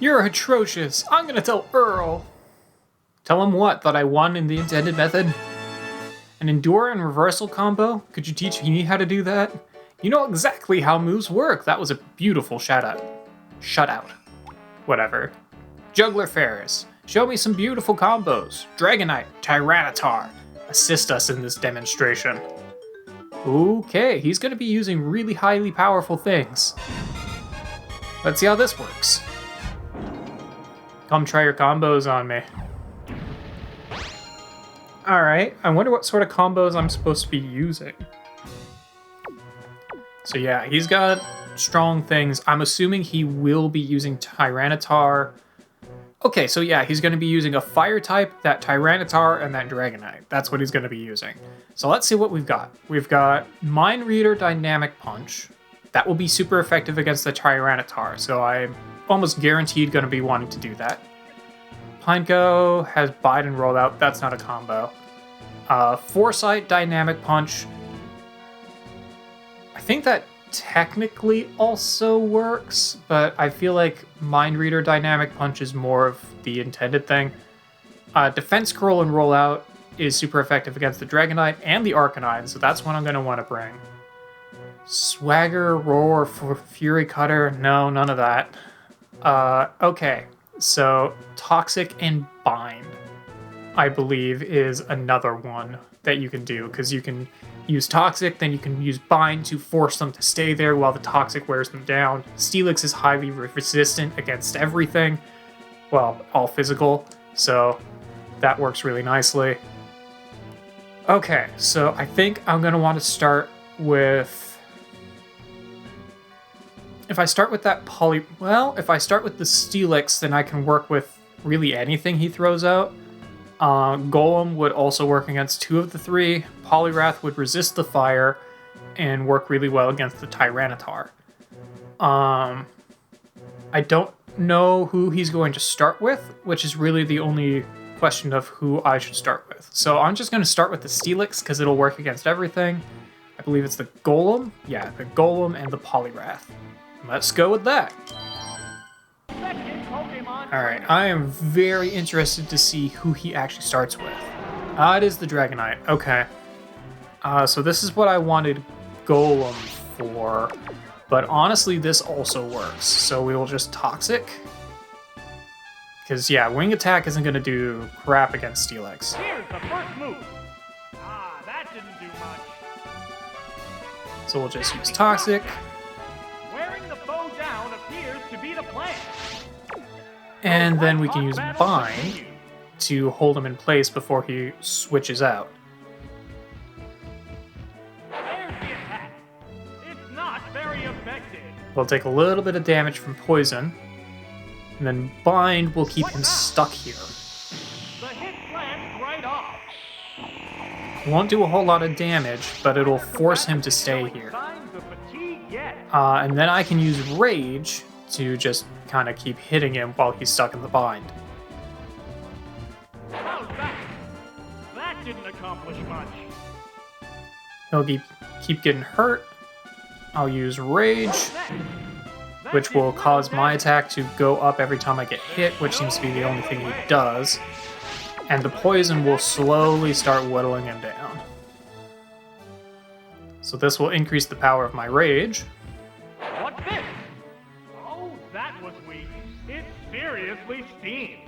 You're atrocious. I'm gonna tell Earl. Tell him what? That I won in the intended method? An endure and reversal combo? Could you teach me how to do that? You know exactly how moves work. That was a beautiful shutout. Whatever. Juggler Ferris. Show me some beautiful combos. Dragonite, Tyranitar. Assist us in this demonstration. Okay, he's gonna be using really highly powerful things. Let's see how this works. Come try your combos on me. Alright, I wonder what sort of combos I'm supposed to be using. So yeah, he's got strong things. I'm assuming he will be using Tyranitar. Okay, so yeah, he's going to be using a fire type, that Tyranitar, and that Dragonite. That's what he's going to be using. So let's see what we've got. We've got Mind Reader Dynamic Punch. That will be super effective against the Tyranitar, so I'm almost guaranteed going to be wanting to do that. Pineco has Bide and Rollout. That's not a combo. Foresight Dynamic Punch. I think that technically also works, but I feel like Mind Reader Dynamic Punch is more of the intended thing. Defense Curl and Rollout is super effective against the Dragonite and the Arcanine, so that's what I'm going to want to bring. Swagger, Roar, Fury Cutter, no, none of that. Okay, so Toxic and Bind, I believe, is another one that you can do, because you can use Toxic, then you can use Bind to force them to stay there while the Toxic wears them down. Steelix is highly resistant against everything, well, all physical, so that works really nicely. Okay, so I think I'm going to want to start with... If I start with that if I start with the Steelix, then I can work with really anything he throws out. Golem would also work against 2 of the 3. Poliwrath would resist the fire and work really well against the Tyranitar. I don't know who he's going to start with, which is really the only question of who I should start with. So I'm just going to start with the Steelix because it'll work against everything. I believe it's the Golem. Yeah, the Golem and the Poliwrath. Let's go with that. Alright, I am very interested to see who he actually starts with. It is the Dragonite. Okay. So this is what I wanted Golem for, but honestly this also works. So we will just Toxic. Because yeah, Wing Attack isn't going to do crap against Steelix. Here's the first move. That didn't do much. So we'll just use Toxic. Wearing the bow down appears to be the plan. And then we can use Bind to hold him in place before he switches out. There's the attack. It's not very effective. We'll take a little bit of damage from Poison, and then Bind will keep him stuck here. The hit lands right off. Won't do a whole lot of damage, but it'll force him to stay here. And then I can use Rage to just kind of keep hitting him while he's stuck in the bind. How's that? That didn't accomplish much. He'll keep getting hurt. I'll use Rage, which will cause my attack to go up every time I get hit, which seems to be the only thing he does. And the Poison will slowly start whittling him down. So this will increase the power of my Rage. What's this? Oh, that was weak. It seriously steamed.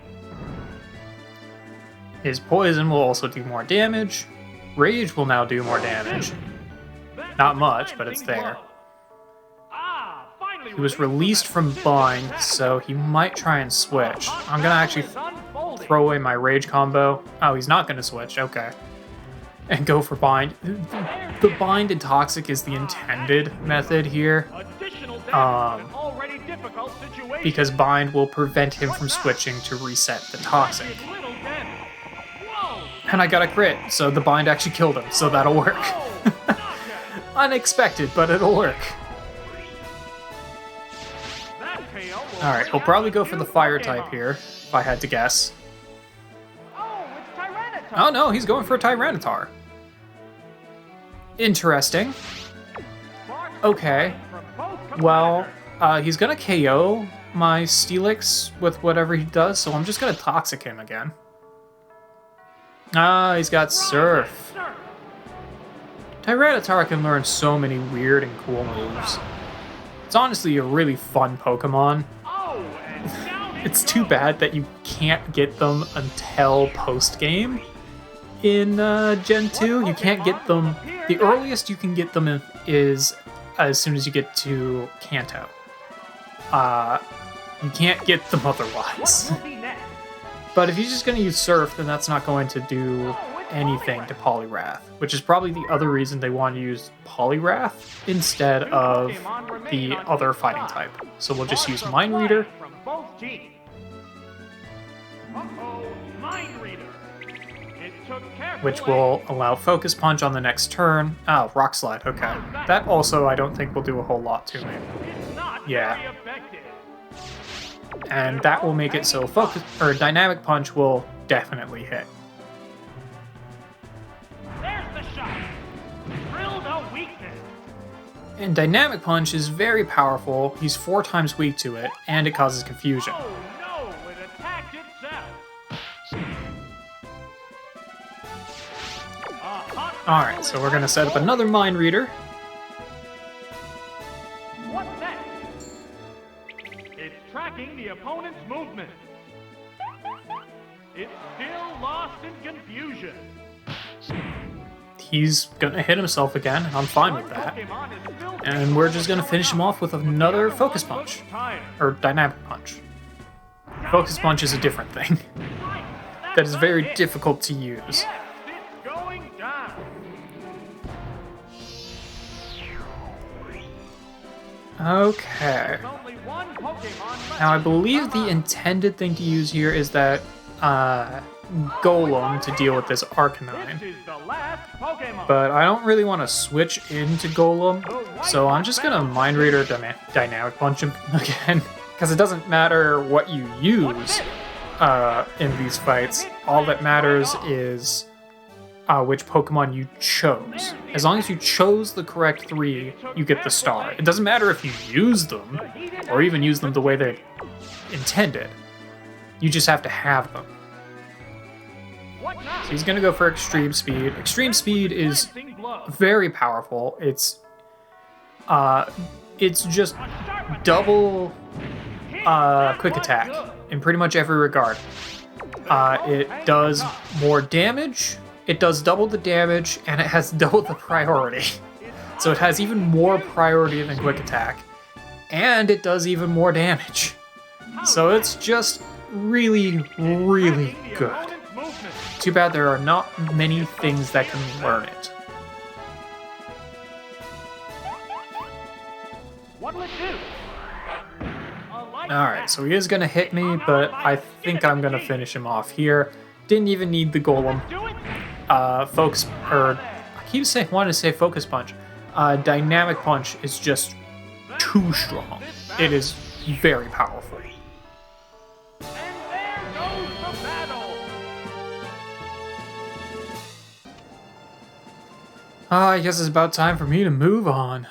His Poison will also do more damage. Rage will now do more damage. Not much, but it's there. He was released from Bind, so he might try and switch. I'm gonna actually throw away my Rage combo. Oh, he's not gonna switch, okay. And go for Bind. The Bind and Toxic is the intended method here. Because Bind will prevent him from switching to reset the Toxic. And I got a crit, so the Bind actually killed him, so that'll work. Unexpected, but it'll work. Alright, we'll probably go for the Fire type here, if I had to guess. Oh no, he's going for a Tyranitar. Interesting. Okay. Well, He's gonna KO my Steelix with whatever he does, so I'm just gonna Toxic him again. He's got Surf. Tyranitar can learn so many weird and cool moves. It's honestly a really fun Pokemon. It's too bad that you can't get them until post-game in Gen 2. You can't get them... The earliest you can get them is as soon as you get to Kanto. You can't get them otherwise. But if you're just going to use Surf, then that's not going to do anything to Poliwrath, which is probably the other reason they want to use Poliwrath instead of the other fighting type. So we'll just use Mind Reader. Which will allow Focus Punch on the next turn. Oh, Rock Slide, okay. That also I don't think will do a whole lot to me. Yeah. And that will make it so Dynamic Punch will definitely hit. And Dynamic Punch is very powerful. He's 4 times weak to it, and it causes confusion. Alright, so we're gonna set up another Mind Reader. What's that? It's tracking the opponent's movement. It's still lost in confusion. He's gonna hit himself again, and I'm fine with that. And we're just gonna finish him off with another Focus Punch. Or Dynamic Punch. Focus Punch is a different thing. That is very difficult to use. Okay. Now I believe the intended thing to use here is that Golem to deal with this Arcanine. But I don't really want to switch into Golem, so I'm just gonna Mind Reader Dynamic Punch him again. Because it doesn't matter what you use in these fights. All that matters is which Pokemon you chose. As long as you chose the correct 3, you get the star. It doesn't matter if you use them, or even use them the way they intended. You just have to have them. So he's gonna go for Extreme Speed. Extreme Speed is very powerful. It's just double Quick Attack in pretty much every regard. It does more damage. It does double the damage, and it has double the priority. So it has even more priority than Quick Attack. And it does even more damage. So it's just really, really good. Too bad there are not many things that can learn it. Alright, so he is going to hit me, but I think I'm going to finish him off here. Didn't even need the Golem. I keep wanting to say Focus Punch. Dynamic Punch is just too strong. It is very powerful. And there goes the battle. I guess it's about time for me to move on.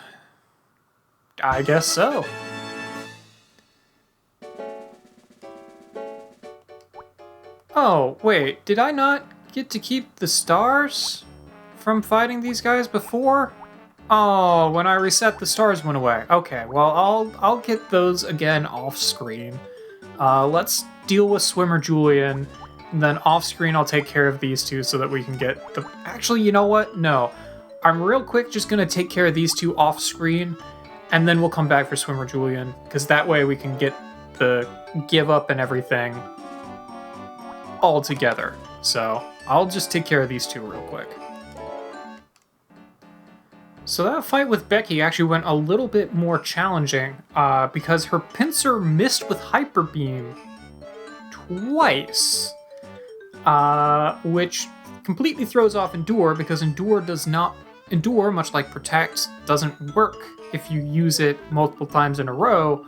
I guess so. Oh, wait, did I not get to keep the stars from fighting these guys before? Oh, when I reset, the stars went away. Okay, well, I'll get those again off screen. Let's deal with Swimmer Julian, and then off screen I'll take care of these two so that we can get the... Actually, you know what? No. I'm real quick just gonna take care of these two off screen, and then we'll come back for Swimmer Julian, because that way we can get the give up and everything all together. So I'll just take care of these two real quick. So that fight with Becky actually went a little bit more challenging because her Pinsir missed with Hyper Beam twice, which completely throws off Endure because Endure, much like Protect, doesn't work if you use it multiple times in a row.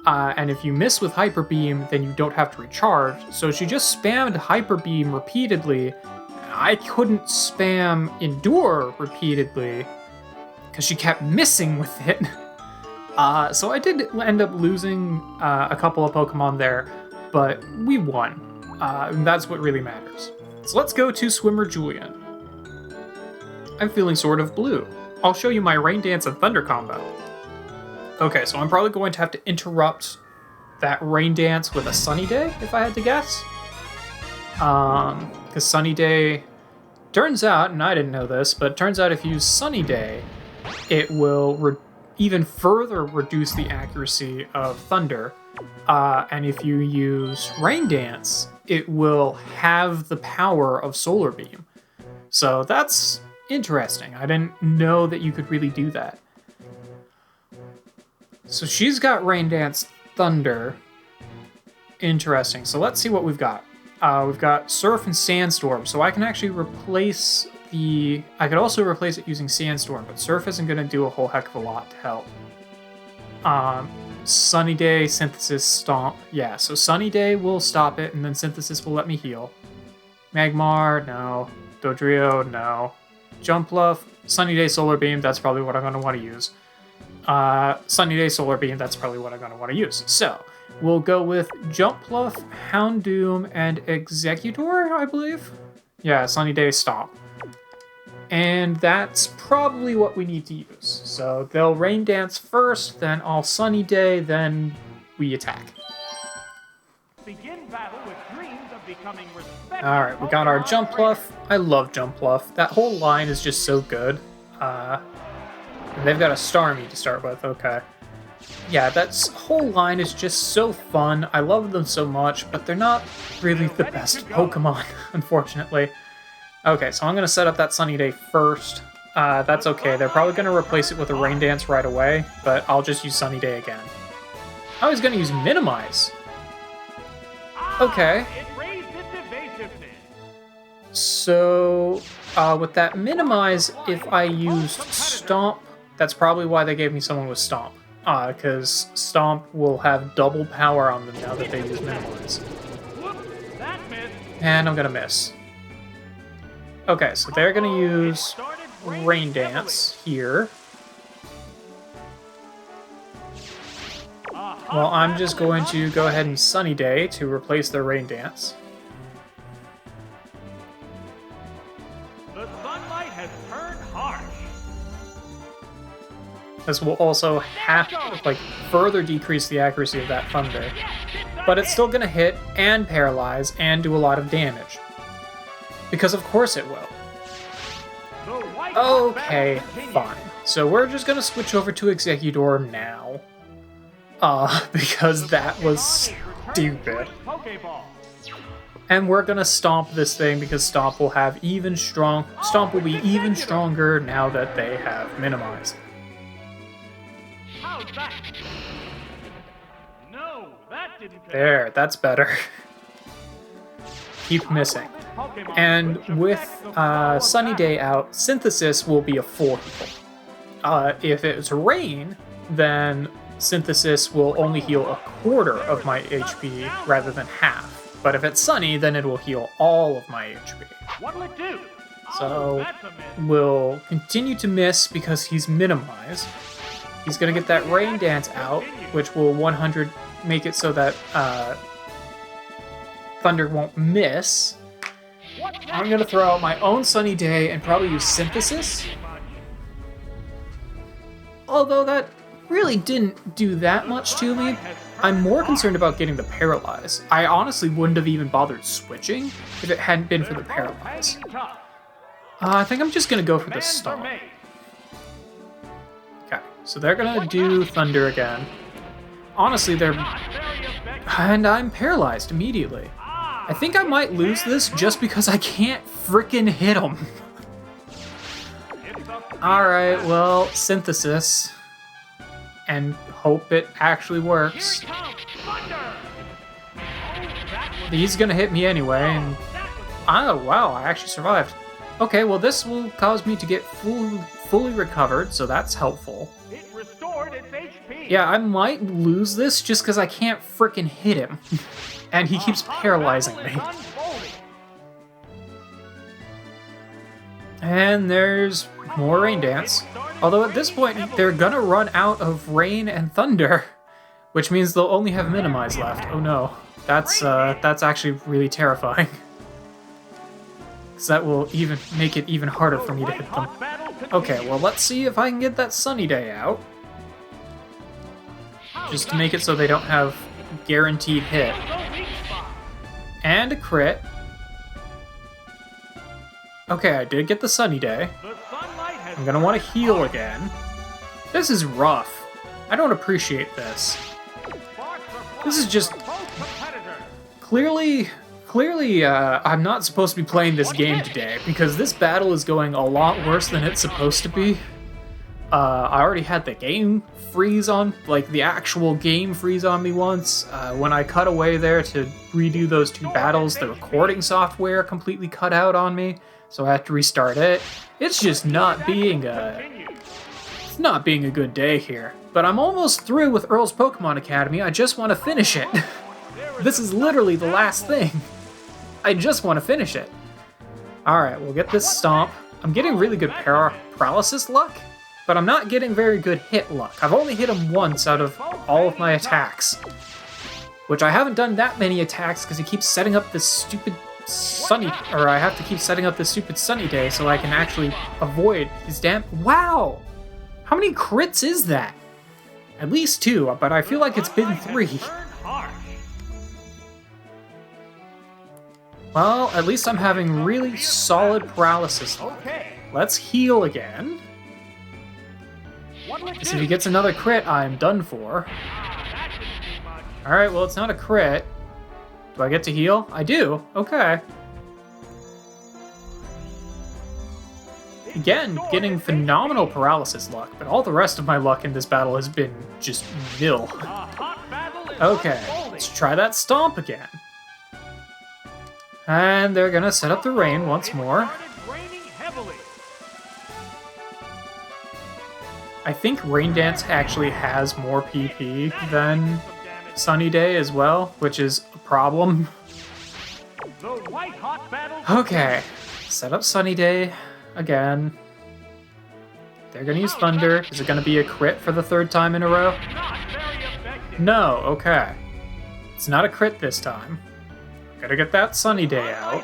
And if you miss with Hyper Beam, then you don't have to recharge. So she just spammed Hyper Beam repeatedly. And I couldn't spam Endure repeatedly because she kept missing with it. So I did end up losing a couple of Pokemon there, but we won. And that's what really matters. So let's go to Swimmer Julian. I'm feeling sort of blue. I'll show you my Rain Dance and Thunder combo. Okay, so I'm probably going to have to interrupt that Rain Dance with a Sunny Day, if I had to guess. Because Sunny Day, turns out, and I didn't know this, but it turns out if you use Sunny Day, it will even further reduce the accuracy of Thunder. And if you use Rain Dance, it will have the power of Solar Beam. So that's interesting. I didn't know that you could really do that. So she's got Rain Dance Thunder. Interesting. So let's see what we've got. We've got Surf and Sandstorm. So I can actually replace I could also replace it using Sandstorm, but Surf isn't going to do a whole heck of a lot to help. Sunny Day, Synthesis, Stomp. Yeah, so Sunny Day will stop it, and then Synthesis will let me heal. Magmar, no. Dodrio, no. Jumpluff, Sunny Day, Solar Beam, that's probably what I'm going to want to use. Sunny Day, Solar Beam, that's probably what I'm going to want to use. So, we'll go with Jumpluff, Houndoom, and Executor, I believe? Yeah, Sunny Day, Stomp. And that's probably what we need to use. So they'll Rain Dance first, then I'll Sunny Day, then we attack. Begin battle with dreams of becoming respected. Alright, we got our Jumpluff. I love Jumpluff. That whole line is just so good. And they've got a Starmie to start with, okay. Yeah, that whole line is just so fun. I love them so much, but they're not really the best Pokemon, unfortunately. Okay, so I'm going to set up that Sunny Day first. That's okay. They're probably going to replace it with a Rain Dance right away, but I'll just use Sunny Day again. I was going to use Minimize. Okay. So, with that Minimize, if I used Stomp, that's probably why they gave me someone with Stomp. Because Stomp will have double power on them now that they use Minimize. And I'm going to miss. Okay, so they're going to use Rain Dance here. Well, I'm just going to go ahead and Sunny Day to replace their Rain Dance. The sunlight has turned harsh. This will also have to, further decrease the accuracy of that Thunder. But it's still going to hit and paralyze and do a lot of damage. Because of course it will. Okay, fine. So we're just gonna switch over to Executor now. Because that was stupid. And we're gonna Stomp this thing because Stomp will be even stronger now that they have Minimized. There, that's better. Keep missing. And with Sunny Day out, Synthesis will be a 4 heal. If it's Rain, then Synthesis will only heal a quarter of my HP rather than half. But if it's Sunny, then it will heal all of my HP. What'll it do? So we'll continue to miss because he's Minimized. He's going to get that Rain Dance out, which will 100 make it so that Thunder won't miss. I'm going to throw out my own Sunny Day and probably use Synthesis. Although that really didn't do that much to me. I'm more concerned about getting the Paralyze. I honestly wouldn't have even bothered switching if it hadn't been for the Paralyze. I think I'm just going to go for the Stomp. Okay, so they're going to do Thunder again. Honestly, they're... And I'm paralyzed immediately. I think I might lose this just because I can't frickin' hit him. Alright, well, Synthesis. And hope it actually works. He's gonna hit me anyway, and... Oh, wow, I actually survived. Okay, well, this will cause me to get fully recovered, so that's helpful. It restored its HP. Yeah, I might lose this just because I can't frickin' hit him. And he keeps paralyzing me. And there's more Rain Dance. Although at this point, they're gonna run out of rain and thunder, which means they'll only have minimize left. Oh no, that's actually really terrifying. Because that will even make it even harder for me to hit them. Okay, well let's see if I can get that sunny day out. Just to make it so they don't have guaranteed hit. And a crit. Okay, I did get the sunny day. I'm gonna want to heal again. This is rough. I don't appreciate this. This is just... Clearly, I'm not supposed to be playing this game today, because this battle is going a lot worse than it's supposed to be. I already had the game freeze on, like the actual game freeze on me once. When I cut away there to redo those 2 battles, the recording software completely cut out on me, so I had to restart it. It's just not being a good day here. But I'm almost through with Earl's Pokemon Academy. I just want to finish it. This is literally the last thing. I just want to finish it. Alright, we'll get this Stomp. I'm getting really good paralysis luck, but I'm not getting very good hit luck. I've only hit him once out of all of my attacks, which I haven't done that many attacks because he keeps setting up this stupid I have to keep setting up this stupid sunny day so I can actually avoid his Wow! How many crits is that? At least 2, but I feel like it's been 3. Well, at least I'm having really solid paralysis luck. Let's heal again. Because if he gets another crit, I'm done for. Alright, well, it's not a crit. Do I get to heal? I do. Okay. Again, getting phenomenal paralysis luck, but all the rest of my luck in this battle has been just nil. Okay, let's try that Stomp again. And they're gonna set up the rain once more. I think Rain Dance actually has more PP than Sunny Day as well, which is a problem. Okay, set up Sunny Day again. They're gonna use Thunder. Is it gonna be a crit for the 3rd time in a row? No, okay. It's not a crit this time. Gotta get that Sunny Day out.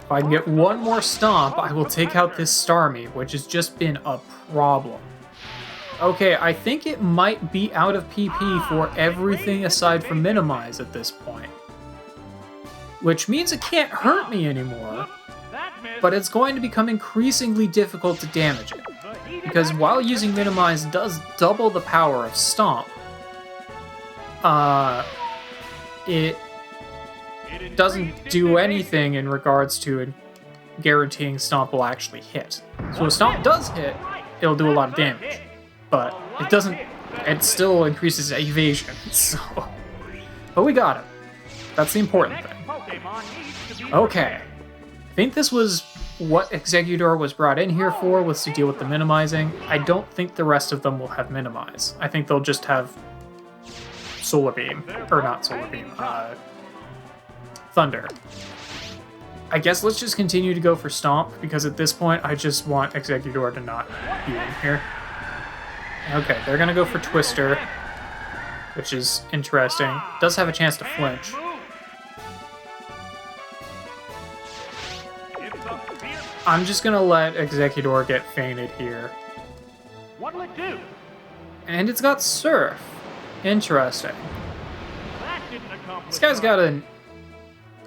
If I can get one more Stomp, I will take out this Starmie, which has just been a problem. Okay, I think it might be out of PP for everything aside from Minimize at this point. Which means it can't hurt me anymore, but it's going to become increasingly difficult to damage it. Because while using Minimize does double the power of Stomp, it doesn't do anything in regards to guaranteeing Stomp will actually hit. So if Stomp does hit, it'll do a lot of damage. But it doesn't, it still increases evasion, so... But we got it. That's the important thing. Okay. I think this was what Exeggutor was brought in here for, was to deal with the minimizing. I don't think the rest of them will have minimize. I think they'll just have Solar Beam. Or not Solar Beam, Thunder. I guess let's just continue to go for Stomp, because at this point I just want Exeggutor to not be in here. Okay, they're gonna go for Twister, which is interesting. Does have a chance to flinch. I'm just gonna let Exeggutor get fainted here. What'll it do? And it's got Surf. Interesting. That didn't accomplish. This guy's got an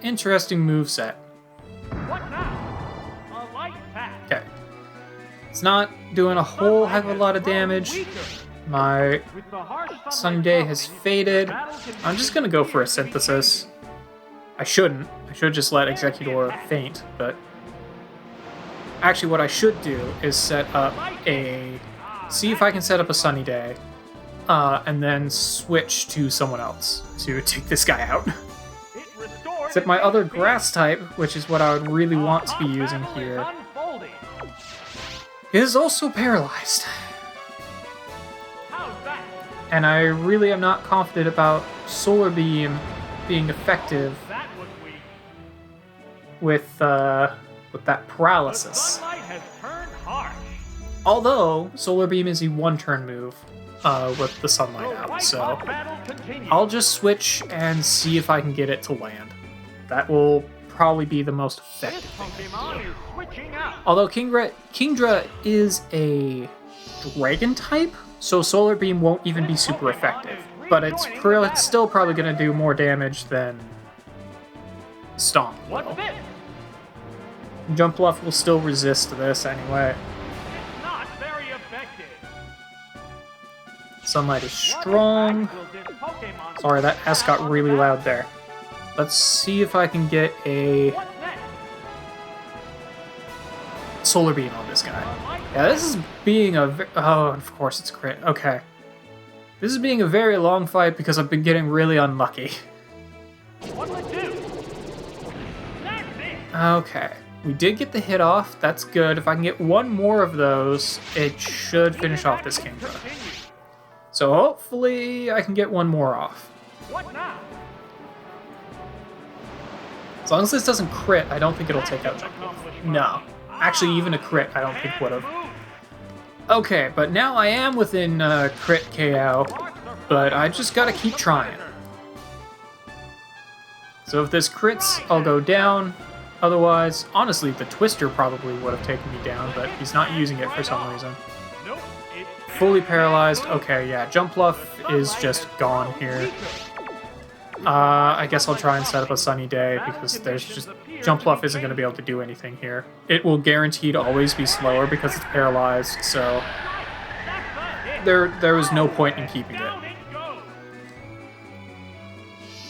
interesting moveset. What now? A light pack. Okay. It's not doing a whole heck of a lot of damage. My Sunday has faded. I'm just gonna go for a Synthesis. I shouldn't. I should just let Exeggutor faint, but... Actually, what I should do is set up a... See if I can set up a Sunny Day, and then switch to someone else to take this guy out. Except my other Grass type, which is what I would really want to be using here, is also paralyzed. And I really am not confident about Solar Beam being effective with that paralysis. Sunlight has turned harsh. Although Solar Beam is a one-turn move with the sunlight out, so Battle continues. I'll just switch and see if I can get it to land. That will probably be the most effective thing. Pokemon is switching out. Although Kingdra is a dragon type, so Solar Beam won't even be super effective. But it's still probably going to do more damage than Stomp What's will. this? Jump Bluff will still resist this anyway. It's not very effective. Sunlight is strong. What impact will this Pokemon Sorry, that S got have really on the loud there. Let's see if I can get a battle? What's next? Solar Beam on this guy. Yeah, this is being a... Oh, of course it's crit. Okay. This is being a very long fight because I've been getting really unlucky. What'll it do? That's it. Okay. We did get the hit off. That's good. If I can get one more of those, it should finish off this Kingdra. Continue. So hopefully I can get one more off. What now? As long as this doesn't crit, I don't think it'll take out Jump Bluff. No. Actually, even a crit, I don't think would have. Okay, but now I am within crit KO, but I just gotta keep trying. So if this crits, I'll go down. Otherwise, honestly, the Twister probably would have taken me down, but he's not using it for some reason. Nope. It's Fully paralyzed. Okay, yeah, Jump Bluff is just gone here. I guess I'll try and set up a sunny day because there's just... Jump Bluff isn't going to be able to do anything here. It will guaranteed always be slower because it's paralyzed, so there was no point in keeping it. down it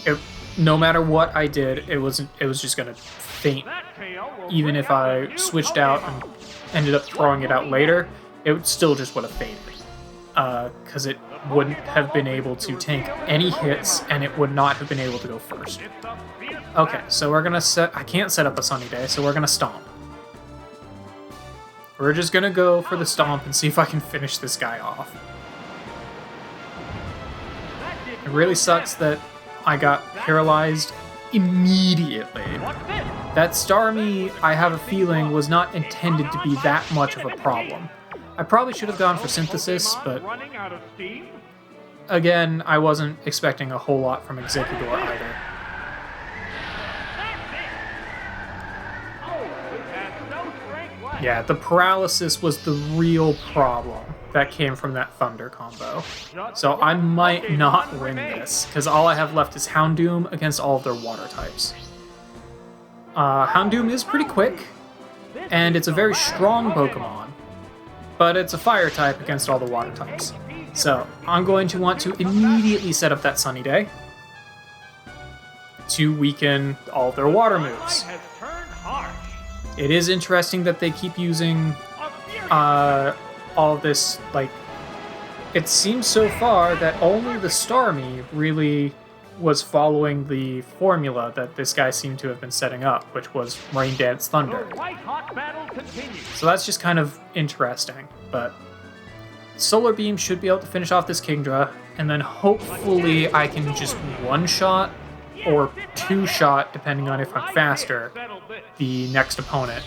goes. No matter what I did, it was just going to faint. That KO will Even bring if out a I new switched out and Pokemon. ended up throwing it out later, it would still just would have fainted. Because it wouldn't have been able to tank any hits, and it would not have been able to go first. It's a fierce Okay, battle. so we're gonna set... I can't set up a sunny day, so we're gonna stomp. We're just gonna go for the stomp and see if I can finish this guy off. That didn't It really work. sucks that I got paralyzed immediately. What's this? That Starmie, I have a feeling, was not intended to be that much of a problem. I probably should have gone for Synthesis, Pokemon but running out of steam? again, I wasn't expecting a whole lot from Executor either. That's it. Oh, it has no strength left. Yeah, the paralysis was the real problem that came from that Thunder combo. So I might not win this, because all I have left is Houndoom against all of their water types. Houndoom is pretty quick, and it's a very strong Pokemon, but it's a fire type against all the water types. So I'm going to want to immediately set up that Sunny Day to weaken all of their water moves. Has turned harsh. It is interesting that they keep using A furious all of this, like, it seems so far that only the Starmie really was following the formula that this guy seemed to have been setting up, which was Rain Dance Thunder. The white-hot battle continues. So that's just kind of interesting, but Solar Beam should be able to finish off this Kingdra, and then hopefully I can just one-shot or two-shot, depending on if I'm faster, Settle this. the next opponent.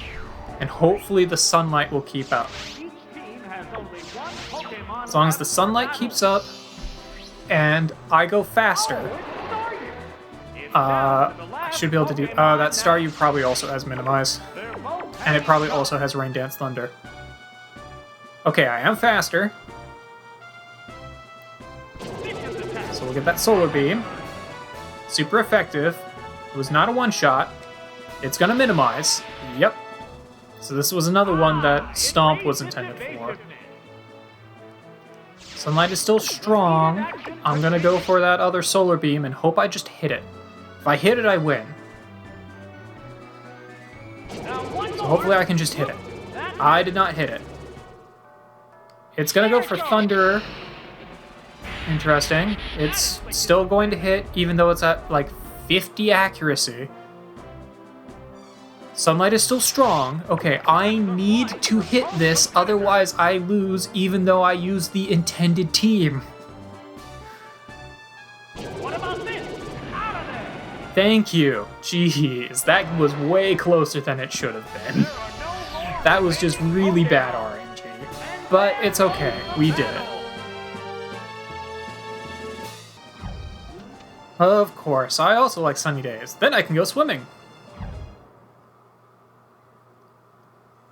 And hopefully the sunlight will keep up. Each team has only one Pokemon As long as left the to sunlight battle. keeps up and I go faster, It's I down to the last should be able to do... Pokemon that now. Staryu probably also has Minimize. They're both And it probably having also has Rain Dance Thunder. Okay, I am faster, vicious attacks. so we'll get that Solar Beam. Super effective. It was not a one-shot. It's gonna minimize. Yep. So this was another one that Stomp was intended for. Sunlight is still strong. I'm gonna go for that other Solar Beam and hope I just hit it. If I hit it, I win. So hopefully I can just hit it. I did not hit it. It's gonna go for Thunder. Interesting. It's still going to hit, even though it's at like 50 accuracy. Sunlight is still strong. Okay, I need to hit this, otherwise I lose, even though I use the intended team. What about this? Out of there! Thank you. Jeez, that was way closer than it should have been. That was just really bad RNG. But it's okay, we did it. Of course, I also like sunny days. Then I can go swimming.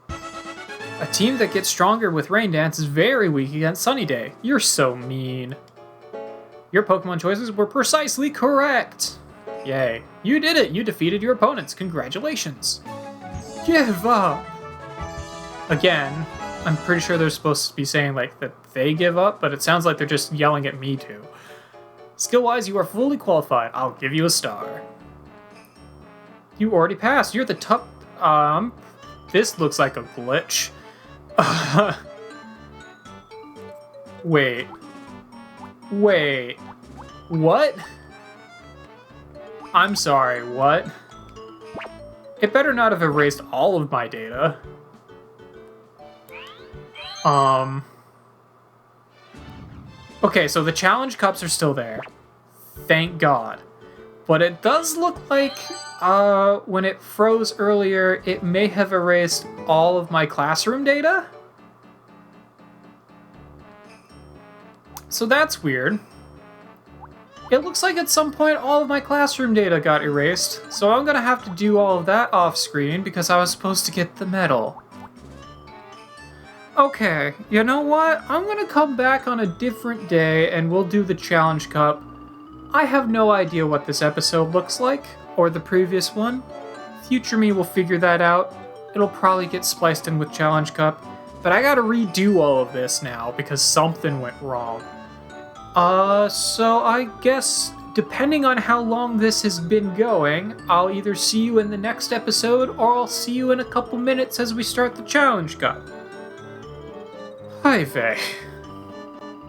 A team that gets stronger with Rain Dance is very weak against Sunny Day. You're so mean. Your Pokemon choices were precisely correct. Yay. You did it. You defeated your opponents. Congratulations. Give up. Again, I'm pretty sure they're supposed to be saying like that they give up, but it sounds like they're just yelling at me too. Skill-wise, you are fully qualified. I'll give you a star. You already passed. You're the top... This looks like a glitch. Wait. What? I'm sorry, what? It better not have erased all of my data. Okay, so the challenge cups are still there. Thank God. But it does look like, when it froze earlier, it may have erased all of my classroom data? So that's weird. It looks like at some point all of my classroom data got erased, so I'm gonna have to do all of that off-screen because I was supposed to get the medal. Okay, you know what? I'm gonna come back on a different day and we'll do the Challenge Cup. I have no idea what this episode looks like, or the previous one. Future me will figure that out. It'll probably get spliced in with Challenge Cup, but I gotta redo all of this now because something went wrong. So I guess, depending on how long this has been going, I'll either see you in the next episode, or I'll see you in a couple minutes as we start the Challenge Cup. Hi, Vey.